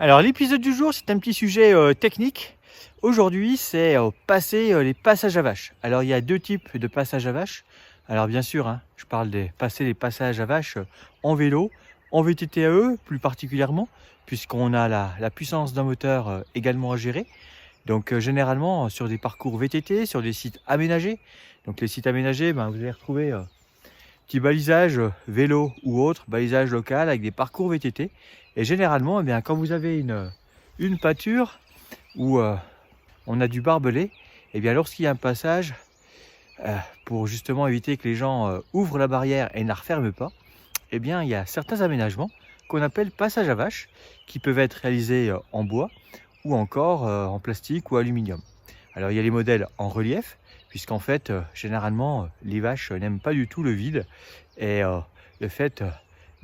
Alors l'épisode du jour, c'est un petit sujet technique. Aujourd'hui, c'est passer les passages à vache. Alors il y a deux types de passages à vache. Alors bien sûr, hein, je parle des passer les passages à vache en vélo, en VTT plus particulièrement, puisqu'on a la puissance d'un moteur également à gérer. Donc généralement sur des parcours VTT, sur des sites aménagés. Donc les sites aménagés, ben, vous allez retrouver petit balisage vélo ou autre, balisage local avec des parcours VTT. Et généralement, eh bien, quand vous avez une pâture où on a du barbelé, et bien lorsqu'il y a un passage, pour justement éviter que les gens ouvrent la barrière et ne la referment pas, eh bien, il y a certains aménagements qu'on appelle passage à vache, qui peuvent être réalisés en bois ou encore en plastique ou aluminium. Alors il y a les modèles en relief, puisqu'en fait, généralement, les vaches n'aiment pas du tout le vide. Et le fait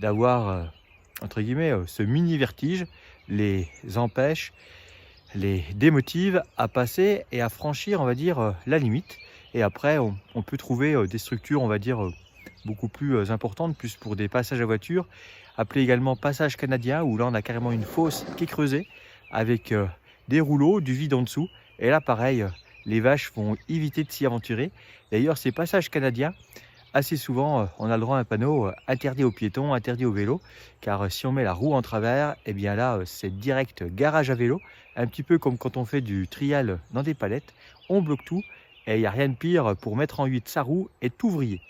d'avoir, entre guillemets, ce mini vertige, les empêche, les démotive à passer et à franchir, on va dire, la limite. Et après, on peut trouver des structures, on va dire, beaucoup plus importantes, plus pour des passages à voiture, appelés également passage canadien, où là on a carrément une fosse qui est creusée, avec des rouleaux, du vide en dessous. Et là, pareil, les vaches vont éviter de s'y aventurer. D'ailleurs, ces passages canadiens, assez souvent, on a le droit à un panneau interdit aux piétons, interdit aux vélos, car si on met la roue en travers, et bien là, c'est direct garage à vélo, un petit peu comme quand on fait du trial dans des palettes, on bloque tout, et il n'y a rien de pire pour mettre en 8 sa roue et tout vriller.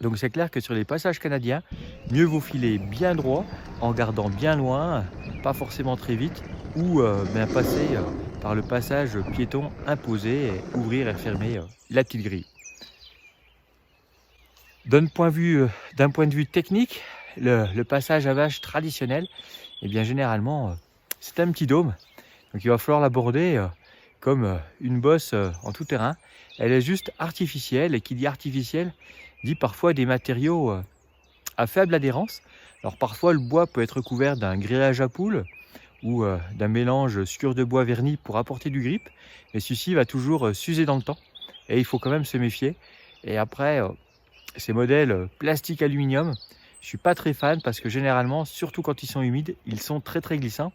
Donc c'est clair que sur les passages canadiens, mieux vaut filer bien droit, en gardant bien loin, pas forcément très vite, ou bien passer par le passage piéton imposé, et ouvrir et fermer la petite grille. D'un point de vue technique, le passage à vache traditionnel, eh bien généralement, c'est un petit dôme. Donc il va falloir l'aborder comme une bosse en tout terrain. Elle est juste artificielle, et qui dit artificielle dit parfois des matériaux à faible adhérence. Alors parfois le bois peut être couvert d'un grillage à poules ou d'un mélange scure de bois verni pour apporter du grip, mais celui-ci va toujours s'user dans le temps et il faut quand même se méfier. Et après, ces modèles plastique aluminium, je suis pas très fan parce que généralement, surtout quand ils sont humides, ils sont très glissants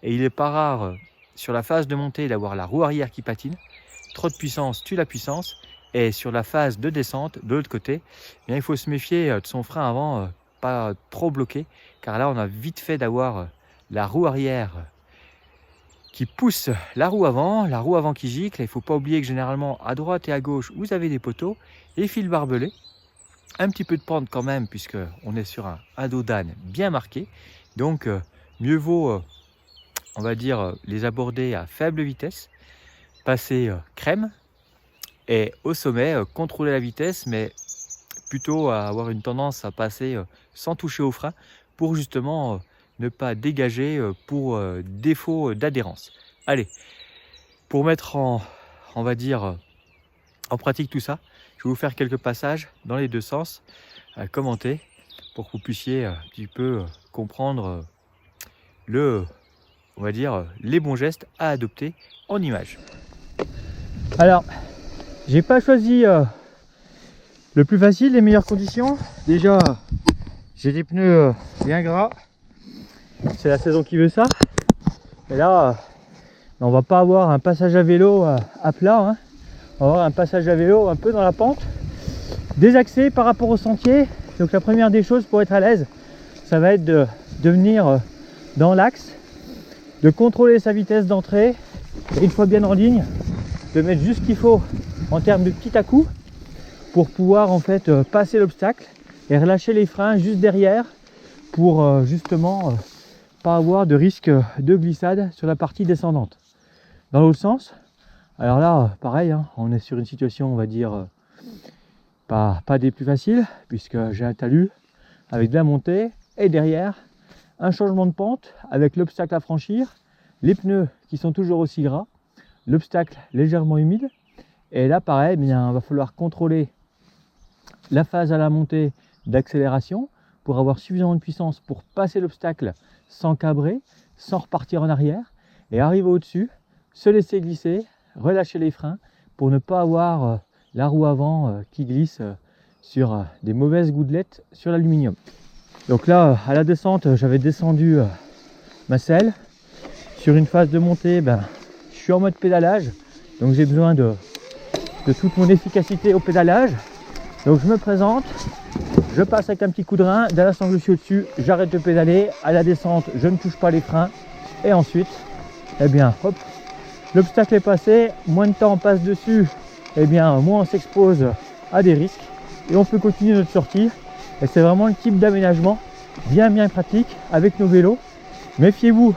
et il n'est pas rare sur la phase de montée d'avoir la roue arrière qui patine. Trop de puissance tue la puissance, et sur la phase de descente de l'autre côté, eh bien, il faut se méfier de son frein avant, pas trop bloqué, car là on a vite fait d'avoir la roue arrière qui pousse la roue avant qui gicle. Il ne faut pas oublier que généralement à droite et à gauche vous avez des poteaux, les fils barbelés, un petit peu de pente quand même puisque on est sur un dos d'âne bien marqué. Donc mieux vaut, on va dire, les aborder à faible vitesse, passer crème et au sommet contrôler la vitesse, mais plutôt à avoir une tendance à passer sans toucher au frein pour justement ne pas dégager pour défaut d'adhérence. Allez, pour mettre on va dire, en pratique tout ça, je vais vous faire quelques passages dans les deux sens, commenter, pour que vous puissiez un petit peu comprendre on va dire, les bons gestes à adopter en image. Alors, j'ai pas choisi le plus facile, les meilleures conditions. Déjà, j'ai des pneus bien gras, c'est la saison qui veut ça. Et là, on va pas avoir un passage à vélo à plat, hein. On va avoir un passage à vélo un peu dans la pente, désaxé par rapport au sentier. Donc la première des choses pour être à l'aise, ça va être de venir dans l'axe, de contrôler sa vitesse d'entrée, et une fois bien en ligne, de mettre juste ce qu'il faut en termes de petit à-coup pour pouvoir en fait passer l'obstacle et relâcher les freins juste derrière pour justement pas avoir de risque de glissade sur la partie descendante. Dans l'autre sens, alors là pareil, hein, on est sur une situation, on va dire, pas des plus faciles, puisque j'ai un talus avec de la montée et derrière un changement de pente avec l'obstacle à franchir, les pneus qui sont toujours aussi gras, l'obstacle légèrement humide. Et là pareil, il va falloir contrôler la phase à la montée d'accélération pour avoir suffisamment de puissance pour passer l'obstacle sans cabrer, sans repartir en arrière, et arriver au-dessus, se laisser glisser, relâcher les freins pour ne pas avoir la roue avant qui glisse sur des mauvaises gouttelettes sur l'aluminium. Donc là, à la descente, j'avais descendu ma selle. sur une phase de montée, je suis en mode pédalage, donc j'ai besoin de toute mon efficacité au pédalage. Donc je me présente, je passe avec un petit coup de rein, dès l'instant que je suis au-dessus, j'arrête de pédaler, à la descente, je ne touche pas les freins, et ensuite, hop, l'obstacle est passé, moins de temps on passe dessus, moins on s'expose à des risques, et on peut continuer notre sortie. Et c'est vraiment le type d'aménagement bien pratique avec nos vélos. Méfiez-vous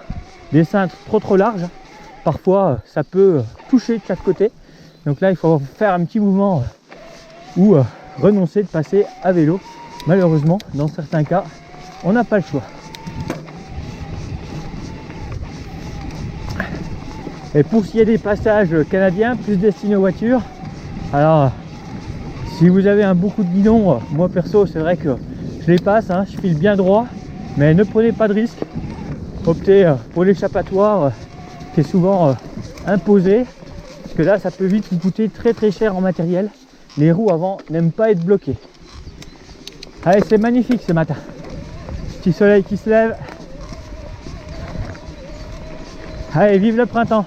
des cintres trop larges, parfois ça peut toucher de chaque côté. Donc là il faut faire un petit mouvement ou renoncer de passer à vélo. Malheureusement dans certains cas on n'a pas le choix. Et pour ce qui est des passages canadiens plus destinés aux voitures, alors si vous avez un beaucoup de guidon, moi perso c'est vrai que je les passe, je file bien droit, mais ne prenez pas de risque. Optez pour l'échappatoire qui est souvent imposé, parce que là ça peut vite vous coûter très cher en matériel. Les roues avant n'aiment pas être bloquées. Allez, c'est magnifique ce matin, petit soleil qui se lève. Allez, vive le printemps.